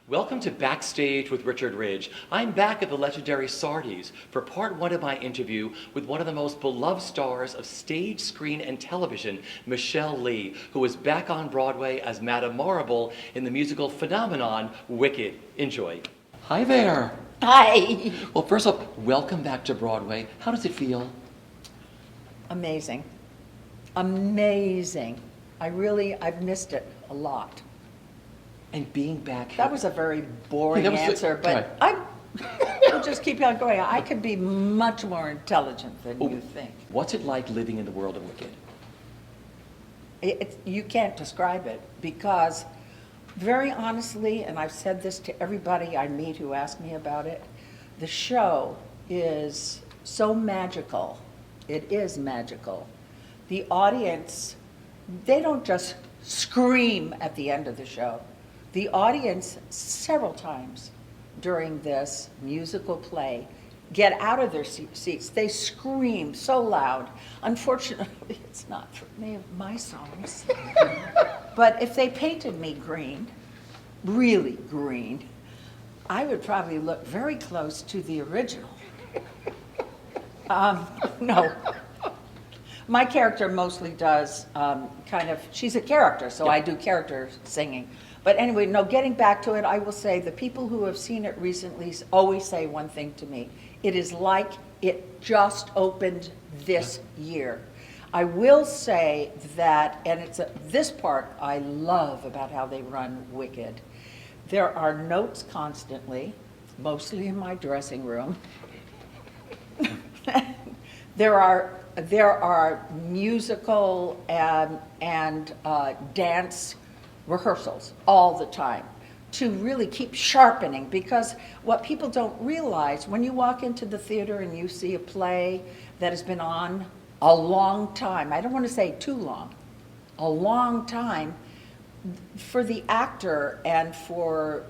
Welcome to Backstage with Richard Ridge. I'm back at the legendary Sardi's for part one of my interview with one of the most beloved stars of stage, screen, and television, Michele Lee, who is back on Broadway as Madame Marble in the musical phenomenon Wicked. Enjoy. Hi there. Hi. Well, first off, welcome back to Broadway. How does it feel? Amazing. Amazing. I've missed it a lot. And being back... That was a very boring answer, but right. we'll just keep on going. I could be much more intelligent than you think. What's it like living in the world of Wicked? You can't describe it because, very honestly, and I've said this to everybody I meet who ask me about it, the show is so magical. It is magical. The audience, they don't just scream at the end of the show. The audience, several times during this musical play, get out of their seats. They scream so loud. Unfortunately, it's not for any of my songs. But if they painted me green, really green, I would probably look very close to the original. No. My character mostly does she's a character, so I do character singing. But anyway, no, getting back to it, I will say the people who have seen it recently always say one thing to me. It is like it just opened this year. I will say that, and this part I love about how they run Wicked. There are notes constantly, mostly in my dressing room. There are musical and dance rehearsals all the time to really keep sharpening, because what people don't realize when you walk into the theater and you see a play that has been on a long time, I don't want to say too long, a long time, for the actor and for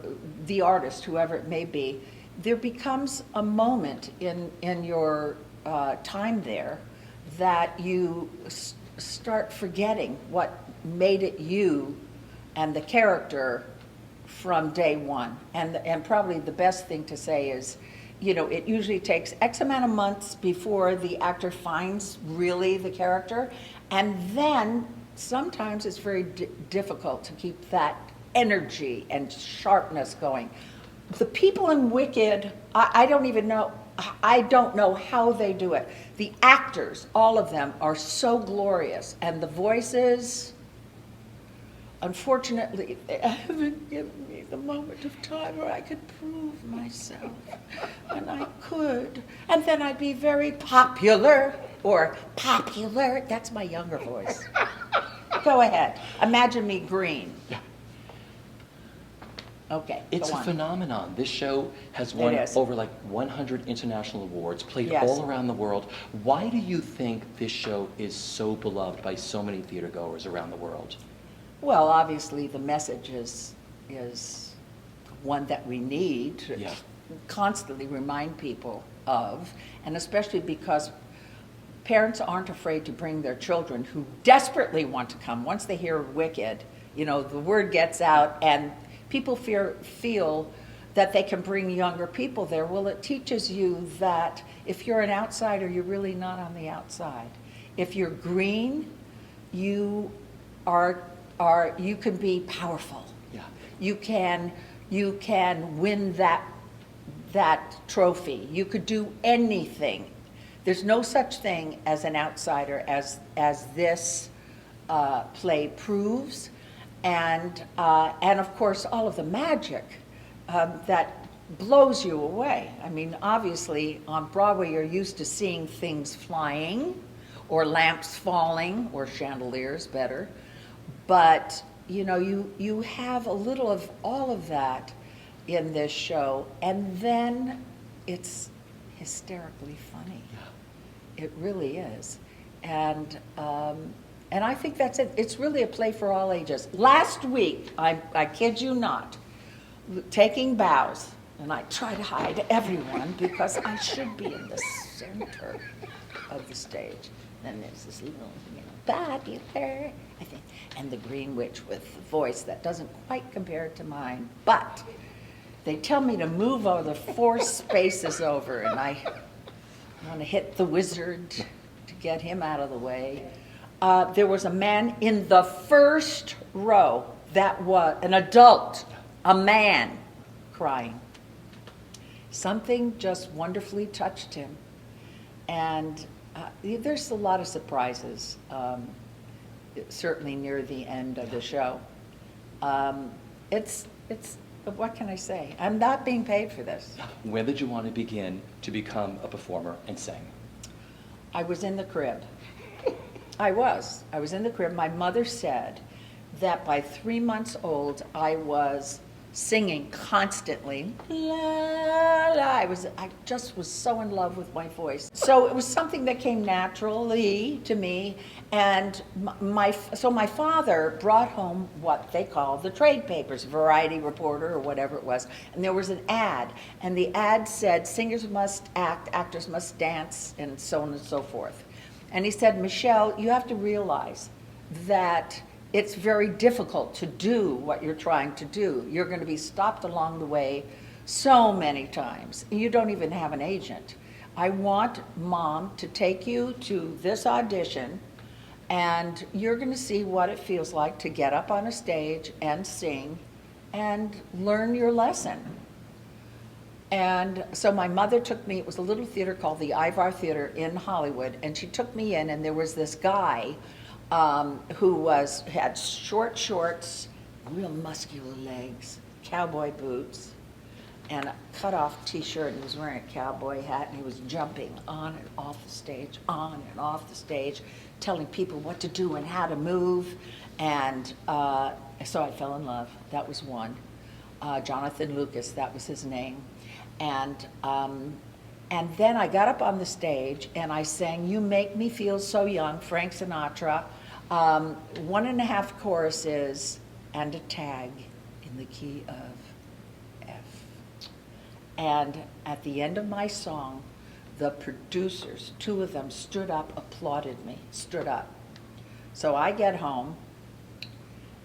the artist, whoever it may be, there becomes a moment in your time there that you start forgetting what made it you and the character from day one. And probably the best thing to say is, it usually takes X amount of months before the actor finds really the character. And then sometimes it's very difficult to keep that energy and sharpness going. The people in Wicked, I don't even know, I don't know how they do it. The actors, all of them, are so glorious. And the voices, unfortunately, they haven't given me the moment of time where I could prove myself. And I could. And then I'd be very popular, or popular. That's my younger voice. Go ahead. Imagine me green. Yeah. Okay, it's a phenomenon. This show has won over 100 international awards, played all around the world. Why do you think this show is so beloved by so many theater goers around the world? Well, obviously the message is one that we need to constantly remind people of, and especially because parents aren't afraid to bring their children who desperately want to come. Once they hear Wicked, the word gets out and people feel that they can bring younger people there. Well, it teaches you that if you're an outsider, you're really not on the outside. If you're green, you can be powerful. Yeah. You can win that trophy. You could do anything. There's no such thing as an outsider as this play proves. And of course, all of the magic that blows you away. I mean, obviously, on Broadway, you're used to seeing things flying, or lamps falling, or chandeliers, better. But, you have a little of all of that in this show, and then it's hysterically funny. Yeah. It really is. And I think that's it. It's really a play for all ages. Last week, I kid you not, taking bows, and I try to hide everyone because I should be in the center of the stage. Then there's this little, popular, I think, and the Green Witch with the voice that doesn't quite compare to mine, but they tell me to move over 4 spaces over, and I want to hit the wizard to get him out of the way. There was a man in the first row that was an adult, a man, crying. Something just wonderfully touched him. And there's a lot of surprises, certainly near the end of the show. It's what can I say? I'm not being paid for this. When did you want to begin to become a performer and sing? I was in the crib. I was in the crib. My mother said that by 3 months old, I was singing constantly. La, la. I just was so in love with my voice. So it was something that came naturally to me. And my father brought home what they call the trade papers, Variety Reporter or whatever it was. And there was an ad. And the ad said, singers must act, actors must dance, and so on and so forth. And he said, Michele, you have to realize that it's very difficult to do what you're trying to do. You're going to be stopped along the way so many times. You don't even have an agent. I want Mom to take you to this audition, and you're going to see what it feels like to get up on a stage and sing and learn your lesson. And so my mother took me, it was a little theater called the Ivar Theater in Hollywood, and she took me in, and there was this guy who had short shorts, real muscular legs, cowboy boots, and a cut-off t-shirt, and he was wearing a cowboy hat, and he was jumping on and off the stage, on and off the stage, telling people what to do and how to move. And so I fell in love. That was one. Jonathan Lucas, that was his name. And then I got up on the stage and I sang "You Make Me Feel So Young," Frank Sinatra, 1.5 choruses and a tag in the key of F. And at the end of my song, the producers, 2 of them, stood up, applauded me, stood up. So I get home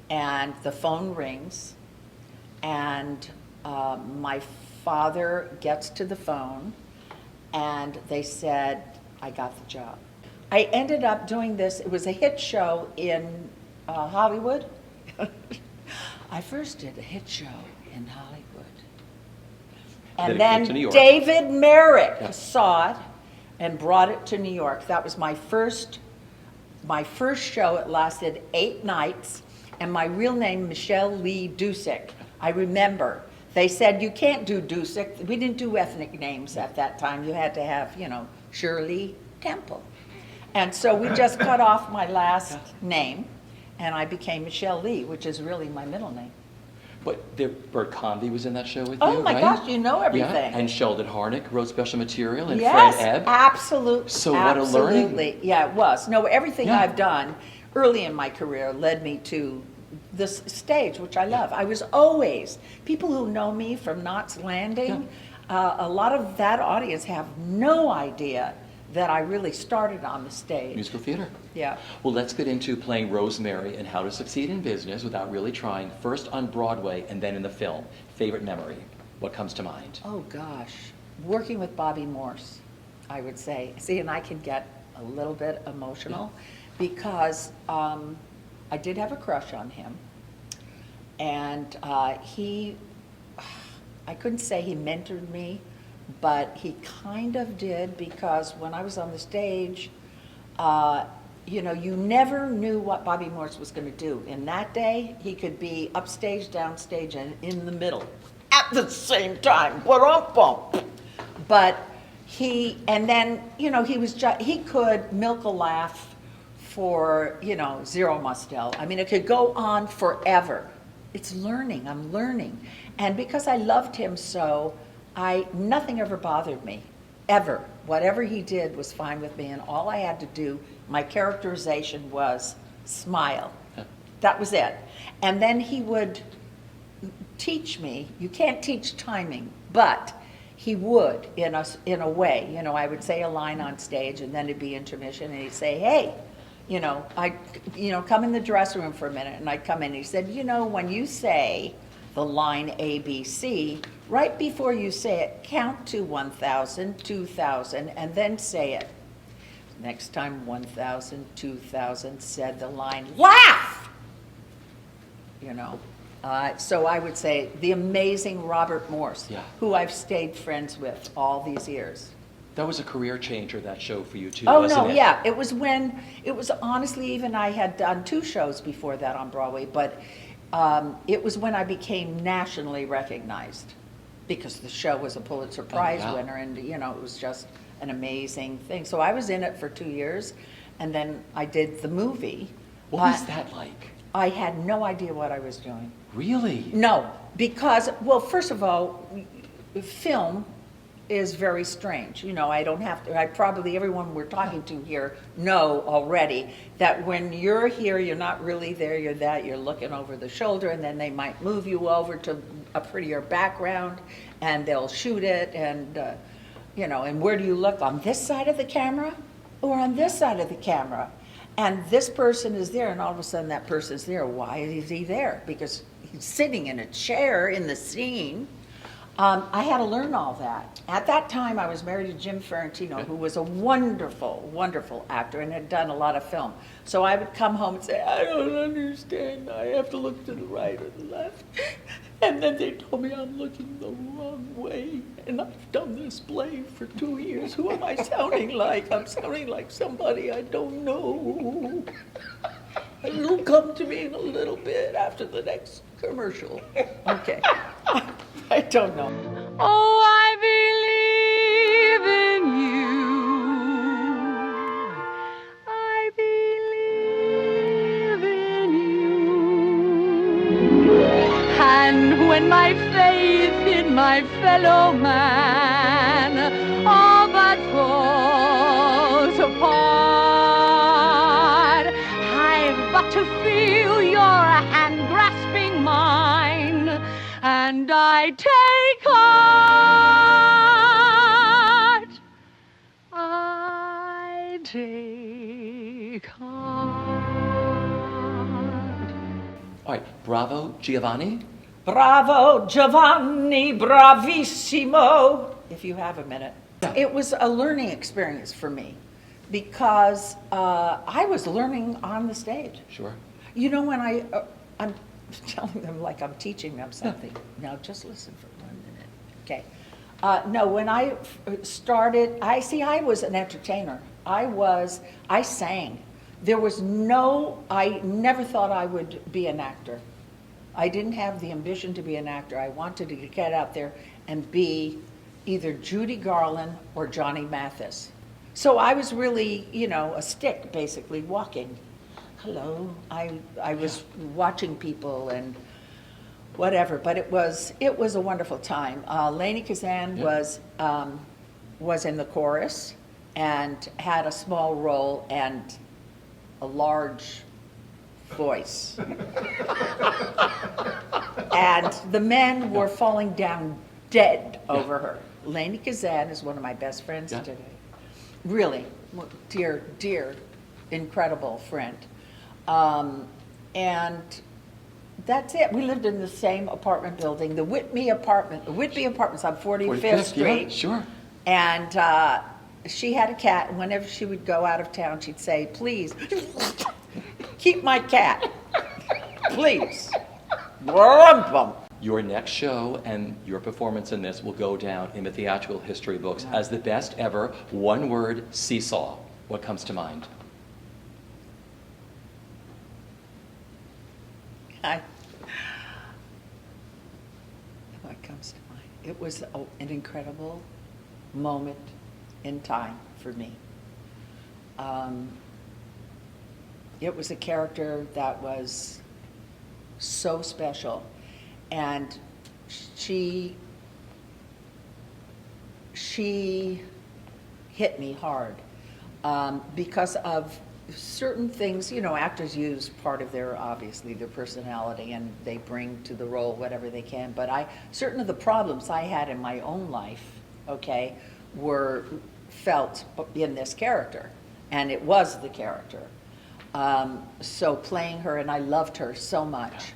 and the phone rings, and my father gets to the phone, and they said, I got the job. I ended up doing this. It was a hit show in Hollywood. I first did a hit show in Hollywood. And then David Merrick saw it and brought it to New York. That was my first show. It lasted 8 nights, and my real name, Michele Lee Dusick. I remember. They said, you can't do Dusick. We didn't do ethnic names at that time. You had to have, Shirley Temple. And so we just cut off my last name, and I became Michele Lee, which is really my middle name. But Bert Convy was in that show with you, Oh my right? gosh, you know everything. Yeah. And Sheldon Harnick wrote special material, and Yes, Fred Ebb. absolutely. So what a learning. Absolutely, yeah, it was. No, everything I've done early in my career led me to this stage, which I love. I was always, people who know me from Knots Landing, a lot of that audience have no idea that I really started on the stage. Musical theater. Yeah. Well, let's get into playing Rosemary and how to succeed in business without really trying, first on Broadway and then in the film. Favorite memory? What comes to mind? Oh gosh, working with Bobby Morse, I would say. See, and I can get a little bit emotional because I did have a crush on him. And I couldn't say he mentored me, but he kind of did, because when I was on the stage, you never knew what Bobby Morse was going to do. In that day, he could be upstage, downstage, and in the middle at the same time. But he could milk a laugh for, Zero Mostel. I mean, it could go on forever. It's learning, I'm learning. And because I loved him so, nothing ever bothered me, ever. Whatever he did was fine with me, and all I had to do, my characterization was smile. That was it. And then he would teach me, you can't teach timing, but he would in a way. I would say a line on stage, and then it'd be intermission, and he'd say, hey, come in the dressing room for a minute, and I'd come in, and he said, when you say the line ABC, right before you say it, count to 1,000, 2,000, and then say it. Next time 1,000, 2,000 said the line, laugh! You know. So I would say the amazing Robert Morse, Yeah. who I've stayed friends with all these years. That was a career changer, that show for you too, Oh, wasn't no, it? yeah. It was honestly, even I had done 2 shows before that on Broadway, but it was when I became nationally recognized because the show was a Pulitzer Prize yeah. winner, and, you know, it was just an amazing thing. So I was in it for 2 years, and then I did the movie. What was that like? I had no idea what I was doing. Really? No, because, well, first of all, film is very strange. You know, I don't have to, probably everyone we're talking to here know already that when you're here, you're not really there, you're looking over the shoulder, and then they might move you over to a prettier background, and they'll shoot it, and, you know, and where do you look? On this side of the camera or on this side of the camera? And this person is there, and all of a sudden that person's there. Why is he there? Because he's sitting in a chair in the scene. I had to learn all that. At that time, I was married to Jim Ferrantino, who was a wonderful, wonderful actor and had done a lot of film. So I would come home and say, I don't understand. I have to look to the right or the left. And then they told me I'm looking the wrong way. And I've done this play for 2 years. Who am I sounding like? I'm sounding like somebody I don't know. It'll come to me in a little bit after the next commercial. Okay. I don't know. Oh, I believe in you. I believe in you. And when my faith in my fellow man all but falls apart, I've got to feel your hand grasping mine, and I take heart. I take heart. All right, bravo, Giovanni. Bravo, Giovanni, bravissimo, if you have a minute. It was a learning experience for me because I was learning on the stage. Sure. You know, when I'm telling them like I'm teaching them something. Now, just listen for 1 minute, okay? No, when I started, I was an entertainer. I sang. There was I never thought I would be an actor. I didn't have the ambition to be an actor. I wanted to get out there and be either Judy Garland or Johnny Mathis. So I was really, you know, a stick, basically, walking. Hello. I was watching people and whatever, but it was a wonderful time. Lainey Kazan was in the chorus and had a small role and a large voice. And the men were falling down dead over her. Lainey Kazan is one of my best friends today. Really, dear, dear, incredible friend. And that's it. We lived in the same apartment building, the Whitby Apartments on 45th Street. Yeah, sure. And she had a cat, and whenever she would go out of town, she'd say, please, keep my cat, please. Your next show and your performance in this will go down in the theatrical history books as the best ever one-word seesaw. What comes to mind? What comes to mind? It was an incredible moment in time for me. It was a character that was so special, and she hit me hard because of certain things. You know, actors use part of their personality, and they bring to the role whatever they can, but certain of the problems I had in my own life, okay, were felt in this character, and it was the character. So playing her, and I loved her so much.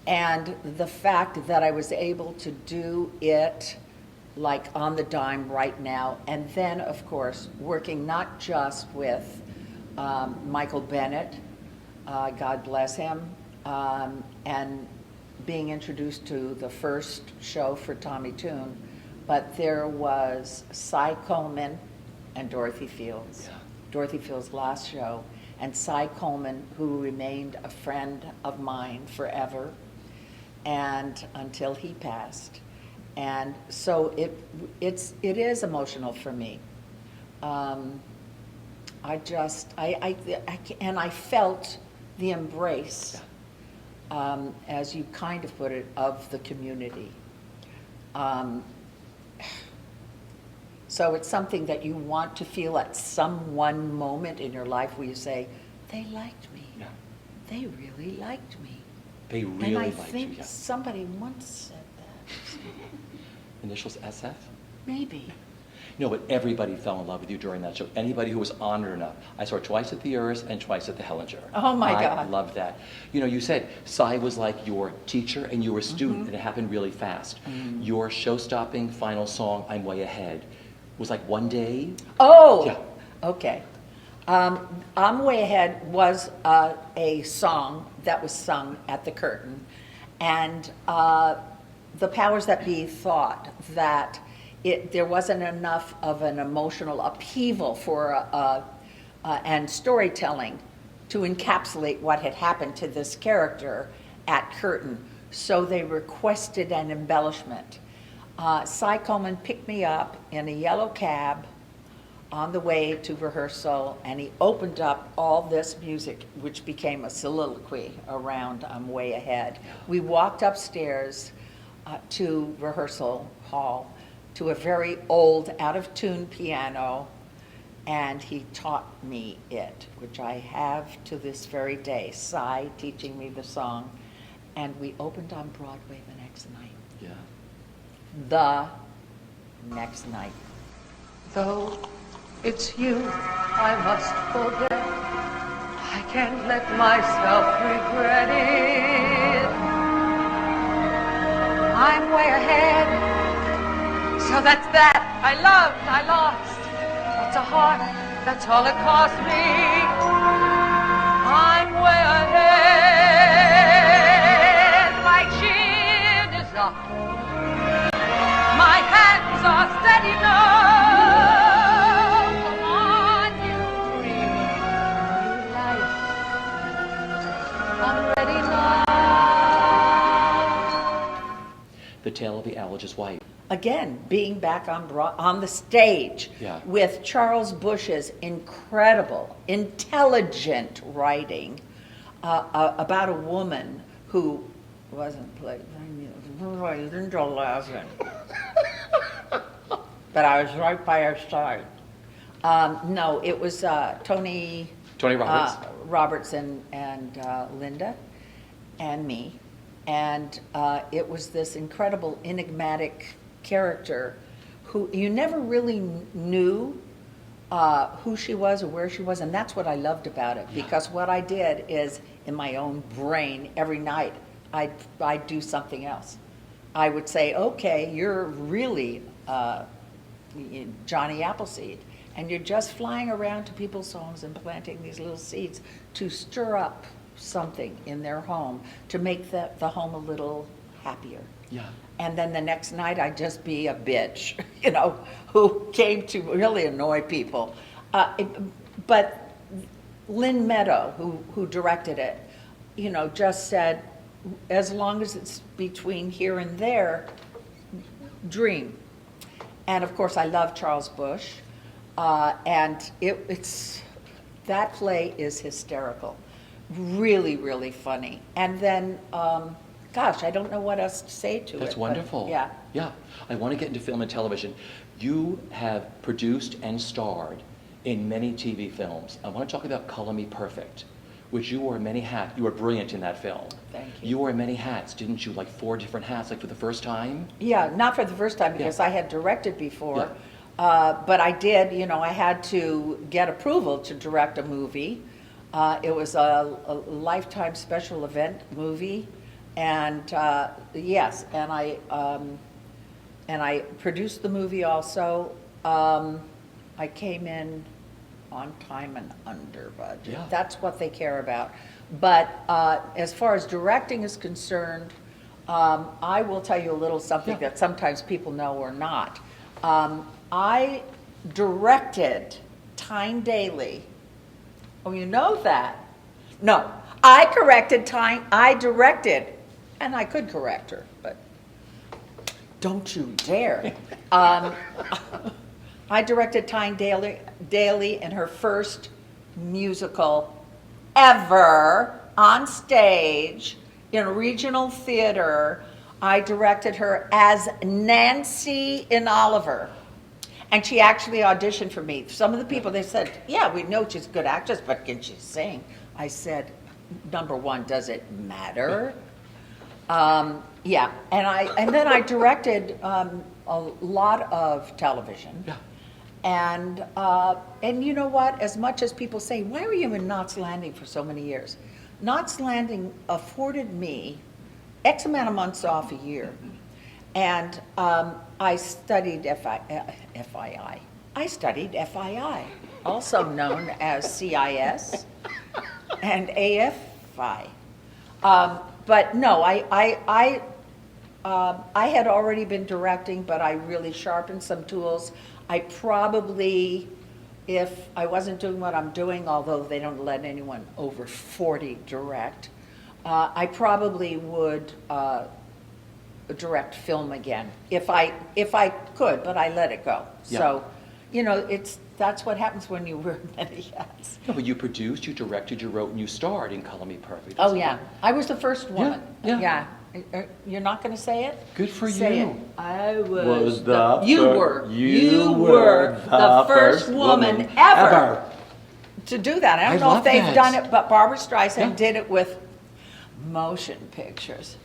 And the fact that I was able to do it like on the dime right now, and then, of course, working not just with Michael Bennett, God bless him, and being introduced to the first show for Tommy Tune, but there was Cy Coleman and Dorothy Fields. Yeah. Dorothy Fields' last show, and Cy Coleman, who remained a friend of mine forever, and until he passed. And so it is emotional for me. I felt the embrace, as you kind of put it, of the community. So it's something that you want to feel at some one moment in your life where you say, they liked me. Yeah. They really liked me. They really and I liked think you. Yeah. somebody once said that. Initials SF? Maybe. No, but everybody fell in love with you during that show. Anybody who was honored enough. I saw her twice at the Urs and twice at the Hellinger. Oh my I God. loved that. You know, you said Cy was like your teacher and you were a student, and it happened really fast. Your show-stopping final song, I'm Way Ahead, was like one day. Oh, Yeah. okay. I'm Way Ahead was a song that was sung at the curtain, and the powers that be thought that there wasn't enough of an emotional upheaval for and storytelling to encapsulate what had happened to this character at curtain, so they requested an embellishment. Cy Coleman picked me up in a yellow cab on the way to rehearsal, and he opened up all this music, which became a soliloquy around I'm Way Ahead. We walked upstairs to rehearsal hall to a very old, out-of-tune piano, and he taught me it, which I have to this very day, Cy teaching me the song, and we opened on Broadway the next night. Yeah. The next night. Though it's you I must forget, I can't let myself regret it. I'm way ahead, so that's that. I loved, I lost. It's a heart, that's all it cost me. I'm way ahead, my chin is up. My hands are steady now. Come on, you dream new life. I'm ready now. The Tale of the Allergist's Wife. Again, being back on the stage Yeah. with Charles Busch's incredible, intelligent writing about a woman who wasn't played. But I was right by her side. No, it was Tony Roberts. Roberts and Linda and me. And it was this incredible, enigmatic character who you never really knew who she was or where she was. And that's what I loved about it. Because what I did is, in my own brain, every night, I'd do something else. I would say, okay, you're really Johnny Appleseed, and you're just flying around to people's homes and planting these little seeds to stir up something in their home, to make the home a little happier. Yeah. And then the next night I'd just be a bitch, you know, who came to really annoy people. But Lynn Meadow, who directed it, you know, just said, as long as it's between here and there, dream. And of course, I love Charles Busch, and it's that play is hysterical, really, really funny. And then, gosh, I don't know what else to say to it. That's but wonderful. yeah. Yeah. I want to get into film and television. You have produced and starred in many TV films. I want to talk about Color Me Perfect, which you wore many hats. You were brilliant in that film. Thank you. You wore many hats, didn't you? Like 4 different hats, like for the first time? Yeah, not for the first time because Yeah. I had directed before. Yeah. But I did, you know, I had to get approval to direct a movie. It was a Lifetime special event movie And yes, and I produced the movie also. I came in on time and under budget. Yeah. That's what they care about. But as far as directing is concerned, I will tell you a little something that sometimes people know or not. I directed Tyne Daly. Oh, you know that? No, I directed, and I could correct her, but don't you dare. I directed Tyne Daly in her first musical ever on stage in a regional theater. I directed her as Nancy in Oliver. And she actually auditioned for me. Some of the people, they said, yeah, we know she's a good actress, but can she sing? I said, number one, does it matter? Yeah, and then I directed a lot of television. Yeah. And you know what? As much as people say, why were you in Knots Landing for so many years? Knots Landing afforded me X amount of months off a year. And I studied FII. I studied FII, also known as CIS and AFI. But no, I had already been directing, but I really sharpened some tools. I probably, if I wasn't doing what I'm doing, although they don't let anyone over 40 direct, I probably would direct film again if I could, but I let it go. Yeah. So, you know, that's what happens when you wear many hats. No, but you produced, you directed, you wrote, and you starred in Color Me Perfect. Oh yeah, I was the first woman. yeah. You're not going to say it? Good for Say you. it. I You were the the first woman ever to do that. I don't know love if they've that. done it, but Barbara Streisand Yeah. did it with motion pictures.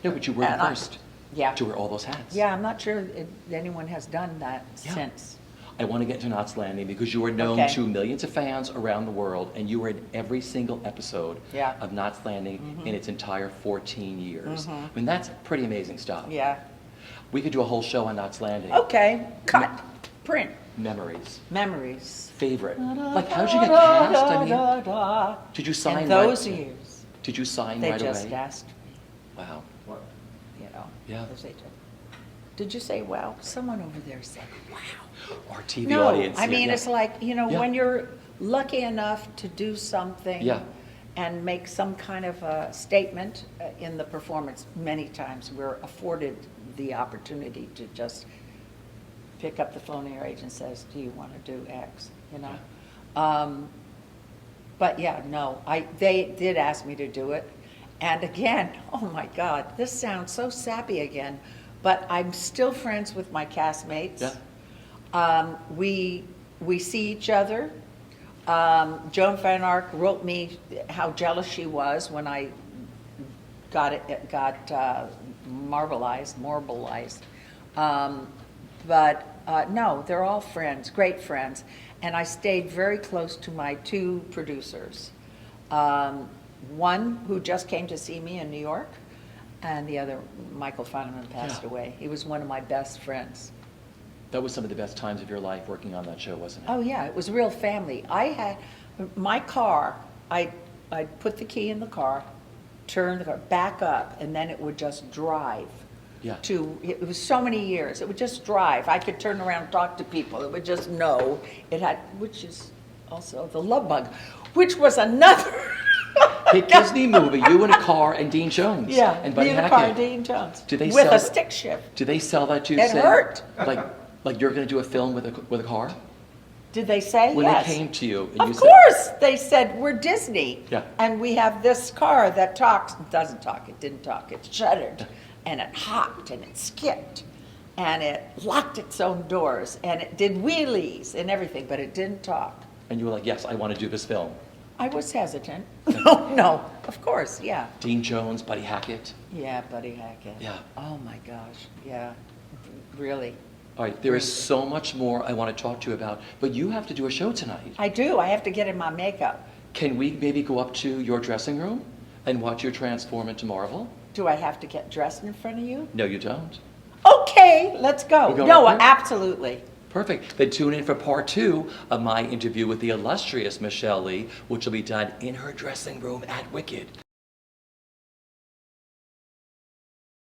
No, but you were the And I- first Yeah. to wear all those hats. Yeah, I'm not sure if anyone has done that Yeah. since. I want to get into Knots Landing because you are known Okay. to millions of fans around the world, and you were in every single episode Yeah. of Knots Landing in its entire 14 years. I mean, that's pretty amazing stuff. Yeah. We could do a whole show on Knots Landing. Okay, cut, print, Memories. memories. Favorite. Like, how'd you get cast? I mean, did you sign in those right? years, Did you sign they right just away? asked, Wow. you know. Yeah. as they did. Did you say wow? Someone over there said wow. Our TV No, audience. I here, mean, yeah. it's like, you know, Yeah. when you're lucky enough to do something Yeah. and make some kind of a statement in the performance, many times we're afforded the opportunity to just pick up the phone and your agent says, do you want to do X, you know? But yeah, no, they did ask me to do it. And again, oh my God, this sounds so sappy again, but I'm still friends with my castmates. Yeah. We see each other. Joan Van Ark wrote me how jealous she was when I got marbleized. But no, they're all friends, great friends. And I stayed very close to my two producers. One who just came to see me in New York, and the other, Michael Feineman, passed Yeah. away. He was one of my best friends. That was some of the best times of your life working on that show, wasn't it? Oh yeah, it was real family. I had my car, I'd put the key in the car, turn the car, back up, and then it would just drive. Yeah. It was so many years, it would just drive. I could turn around and talk to people, it would just know. It had, which is also The Love Bug, which was another. Hit Disney movie, you in a car and Dean Jones. Yeah, And Buddy me in a Hackett. car, Dean Jones. Do they with sell a the- stick shift. Do they sell that too? It hurt. Like you're going to do a film with a car? Did they say When yes? they came to you and you Of said, course, they said, we're Disney. Yeah. And we have this car that talks, doesn't talk, it didn't talk, it shuddered, and it hopped, and it skipped, and it locked its own doors, and it did wheelies and everything, but it didn't talk. and you were like, yes, I want to do this film. I was hesitant. No, of course, yeah. Dean Jones, Buddy Hackett. Yeah, Buddy Hackett. Yeah. Oh my gosh, yeah, really. All right, there is so much more I want to talk to you about, but you have to do a show tonight. I do, I have to get in my makeup. Can we maybe go up to your dressing room and watch you transform into Marvel? Do I have to get dressed in front of you? No, you don't. Okay, let's go. We're going No, up there? absolutely. Perfect. Then tune in for part 2 of my interview with the illustrious Michele Lee, which will be done in her dressing room at Wicked.